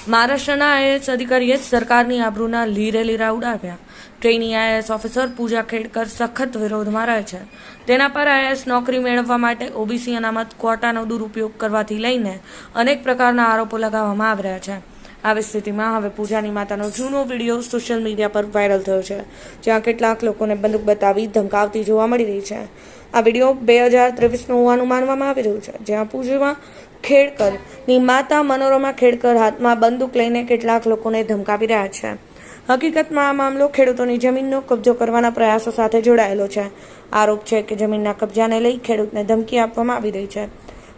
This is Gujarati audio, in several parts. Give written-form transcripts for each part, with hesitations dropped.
મહારાષ્ટ્રના આઈએએસ અધિકારીએ સરકારની આબરૂના લીરે લીરા ઉડાવ્યા। ટ્રેની આઈએએસ ઓફિસર પૂજા ખેડકર સખત વિરોધમાં રહે છે। તેના પર આઈએએસ નોકરી મેળવવા માટે ઓબીસી અનામત ક્વોટાનો દુરુપયોગ કરવાથી લઈને અનેક પ્રકારના આરોપો લગાવવામાં આવી રહ્યા છે। આવી સ્થિતિમાં હવે પૂજાની માતાનો જૂનો વિડીયો સોશિયલ મીડિયા પર વાયરલ થયો છે, જ્યાં કેટલાક લોકોને બંદૂક બતાવી ધમકાવતી જોવા મળી રહી છે। આ વિડીયો 2023નો હોવાનું માનવામાં આવી રહ્યું છે, જ્યાં પૂજા ખેડકરની માતા મનોરમા ખેડકર હાથમાં બંદૂક લઈને કેટલાક લોકોને ધમકાવી રહ્યા છે। હકીકતમાં આ મામલો ખેડૂતોની જમીનનો કબજો કરવાના પ્રયાસો સાથે જોડાયેલો છે। આરોપ છે કે જમીનના કબજાને લઈ ખેડૂતને ધમકી આપવામાં આવી રહી છે।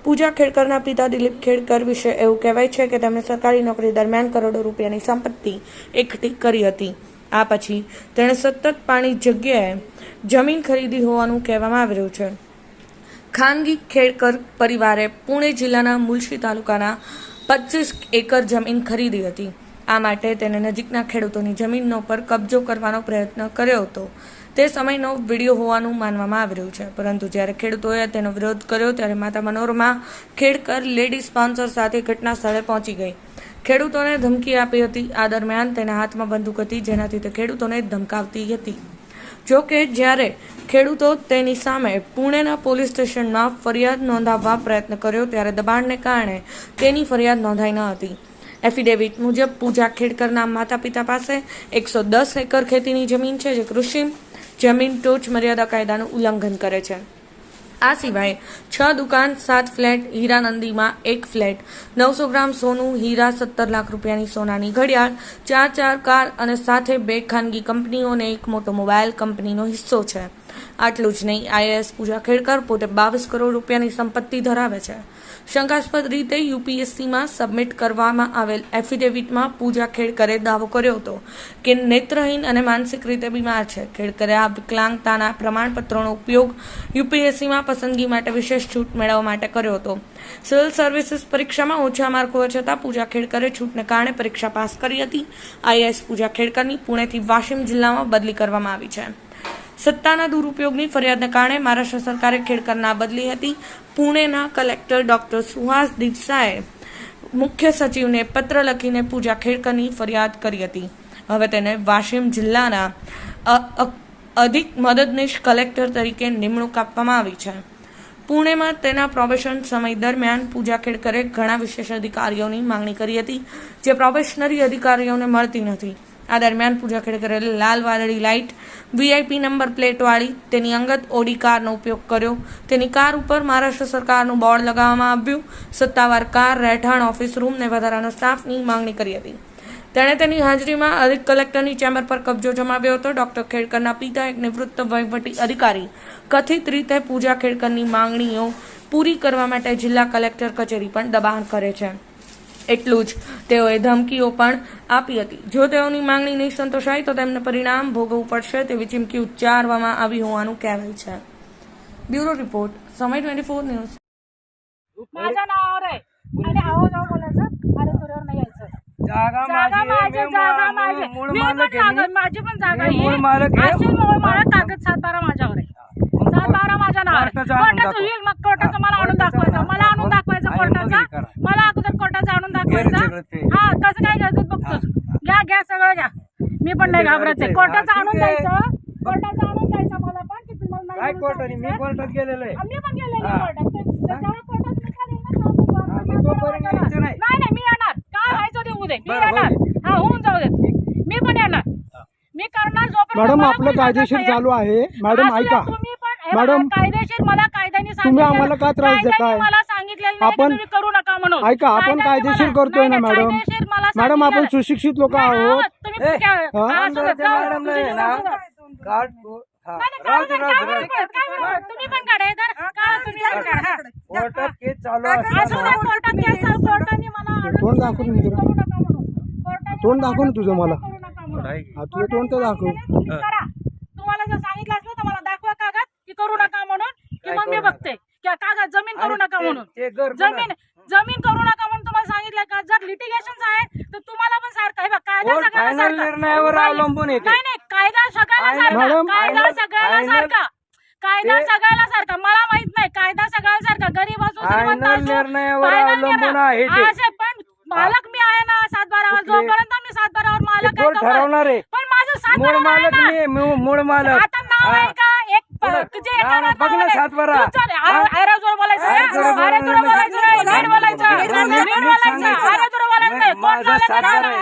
પૂજા ખેડકરના પિતા દિલીપ ખેડકર વિશે એવું કહેવાય છે કે તેમણે સરકારી નોકરી દરમિયાન કરોડો રૂપિયાની સંપત્તિ એકઠી કરી હતી। આ પછી તેણે સતત પાણી જગ્યાએ જમીન ખરીદી હોવાનું કહેવામાં આવી રહ્યું છે। ખાનગી ખેડકર પરિવારે પુણે જિલ્લાના મુલશી તાલુકાના 25 એકર જમીન ખરીદી હતી। આ માટે તેને નજીકના ખેડૂતોની જમીનો પર કબજો કરવાનો પ્રયત્ન કર્યો હતો। તે સમયનો વિડીયો હોવાનું માનવામાં આવી રહ્યું છે, પરંતુ જ્યારે ખેડૂતોએ તેનો વિરોધ કર્યો ત્યારે માતા મનોરમા ખેડકર લેડી સ્પોન્સર સાથે ઘટના સ્થળે પહોંચી ગઈ। ખેડૂતોને ધમકી આપી હતી। આ દરમિયાન તેના હાથમાં બંદૂક હતી, જેનાથી તે ખેડૂતોને ધમકાવતી હતી। જો કે જ્યારે ખેડૂતો તેની સામે પુણેના પોલીસ સ્ટેશનમાં ફરિયાદ નોંધાવવા પ્રયત્ન કર્યો ત્યારે દબાણને કારણે તેની ફરિયાદ નોંધાઈ ન હતી। એફિડેવિટ મુજબ પૂજા ખેડકરના માતા પિતા પાસે 110 એકર ખેતીની જમીન છે, જે કૃષિ જમીન ટોચ મર્યાદા કાયદાનું ઉલ્લંઘન કરે છે। આ સિવાય 6 દુકાન, 7 ફ્લેટ, હીરાનંદીમાં 1 ફ્લેટ, 900 ગ્રામ સોનું, હીરા, 17 લાખ રૂપિયાની સોનાની ઘડિયાળ, 4 કાર અને સાથે 2 ખાનગી કંપનીઓ અને એક મોટો મોબાઈલ કંપનીનો હિસ્સો છે। આટલું જ નહીં, આઈએએસ પૂજા ખેડકર પોતે 22 કરોડ રૂપિયાની સંપત્તિ ધરાવે છે। શંકાસ્પદ રીતે યુપીએસસીમાં સબમિટ કરવામાં આવેલ એફિડેવિટમાં પૂજા ખેડકરે દાવો કર્યો હતો કે નેત્રહીન અને માનસિક રીતે બીમાર છે। ખેડકરે આ વિકલાંગતાના પ્રમાણપત્રોનો ઉપયોગ યુપીએસસીમાં પસંદગી માટે વિશેષ છૂટ મેળવવા માટે કર્યો હતો। સિવિલ સર્વિસીસ પરીક્ષામાં ઓછા માર્ક હોવા છતાં પૂજા ખેડકરે છૂટને કારણે પરીક્ષા પાસ કરી હતી। આઈએએસ પૂજા ખેડકરની પુણેથી વાશિમ જિલ્લામાં બદલી કરવામાં આવી છે। સત્તાના દુરુપયોગની ફરિયાદને કારણે મહારાષ્ટ્ર સરકારે ખેડકરના બદલી હતી। પુણેના કલેક્ટર ડોક્ટર સુહાસ દિસાએ મુખ્ય સચિવને પત્ર લખીને પૂજા ખેડકરની ફરિયાદ કરી હતી। હવે તેને વાશિમ જિલ્લાના અધિક મદદનીશ કલેક્ટર તરીકે નિમણૂક આપવામાં આવી છે। પુણેમાં તેના પ્રોબેશન સમય દરમિયાન પૂજા ખેડકરે ઘણા વિશેષ અધિકારીઓની માંગણી કરી હતી, જે પ્રોબેશનરી અધિકારીઓને મળતી નથી। આ દરમિયાન પૂજા ખેડકરે લાલ વાદળી લાઇટ, વીઆઈપી નંબર પ્લેટવાળી તેની અંગત ઓડી કારનો ઉપયોગ કર્યો। તેની કાર ઉપર મહારાષ્ટ્ર સરકારનું બોર્ડ લગાવવામાં આવ્યું। સત્તાવાર કાર, રહેઠાણ, ઓફિસ રૂમ ને વધારાના સ્ટાફની માંગણી કરી હતી। તેણે તેની હાજરીમાં અધિક કલેક્ટરની ચેમ્બર પર કબજો જમાવ્યો હતો। ડોક્ટર ખેડકરના પિતા, એક નિવૃત્ત વહીવટી અધિકારી, કથિત રીતે પૂજા ખેડકરની માંગણીઓ પૂરી કરવા માટે જિલ્લા કલેક્ટર કચેરી પણ દબાણ કરે છે। એટલું જ, તેઓએ ધમકીઓ પણ આપી હતી। જો તેઓની માંગણી નહીં સંતોષાય તો તેમને પરિણામ ભોગવવું પડશે તેવી ચીમકી ઉચ્ચારવામાં આવી હોવાનું કહેવાય છે। બ્યુરો રિપોર્ટ, સમય 24 ન્યૂઝ। माझं नाव रे आणि आहो जाऊ बोलायचं, अरे तुझ्यावर नाही यायचं। जागा जागा माझी, जागा माझी, मी पण जागा, माझी पण जागा आहे। मूळ मालक कागद 7-12 माझ्यावर आहे। 7-12 माझ्या नावावर आहे। कोर्टाचं होईल, मग कोर्टाचं मला आणून दाखवायचं, मला आणून दाखवायचं कोर्टाचा, मला अगोदर कोर्टाचं आणून दाखवायचं। हा, कसं काय घ्यायचं बघतोस, घ्या सगळं घ्या, मी पण नाही घाबरत आहे। कोर्टाचं आणून द्यायचं, कोर्टाचं आणून द्यायचं मला पण, की तुम्हाला नाही कोर्टाने मी कोर्टात गेलेलो आहे। मी पण गेलेलो आहे कोर्टात। जेव्हा कोर्टात निकाल येईल ना तेव्हा नाही मी येणार, काय व्हायचं ते उद्या मी येणार। हा, होऊन जाऊ देत, मी पण येणार, मी करणार। मॅडम, आपलं कायदेशीर चालू आहे। मॅडम ऐका, तुम्ही पण मॅडम, कायदेशीर, मला कायद्याने तुम्ही आम्हाला का त्रास देताय? मला सांगितलेलं नाही की तुम्ही करू नका म्हणून। ऐका, आपण कायदेशीर करतोय ना मॅडम। मॅडम, आपण सुशिक्षित लोक आहोत। तुम्ही पण काढा इधर, तुम्ही काढा। कोर्टात केस चालू कोर्टात केस, कोर्टाने मला तोंड दाखव ना जरा, करू नका म्हणून। तोंड दाखव ना तुझं मला। करू नका म्हणून। हा, तुझं तोंड तर दाखव। करा, तुम्हाला जर सांगितलं असलं तर मला दाखवा कागद की करू नका म्हणून, की मग मी बघते की कागद जमीन करू नका म्हणून। जमीन करू नका म्हणून तुम्हाला सांगितलं का? जर लिटिगेशन आहे तर तुम्हाला पण सारखं आहे बघ, कायदा सगळ्याला सारखा निर्णयावर अवलंबून येते। नाही, कायदा सगळ्याला सारखा, कायदा सगळ्याला सारखा, कायदा सगळ्याला सारखा। मला माहित नाही, कायदा सगळ्याला सारखा, गरीब असो श्रीमंत असो, निर्णयावर अवलंबून आहे ते। पण मालक मी आहे ना, 7-12 ठरवणार आहे. पण माझं मूळ सातबारा मालक आहे ना. मी मूळ मालक. आता नाव आहे का एक तुझे एका नाव बघ ना, सातबारा. आयराजोर बोलायचं आयराजोर बोलायचं नीट बोलायचं नीट बोलायचं आयराजोर बोलायचं कोण माझा बोलायचं सातबारा आहे.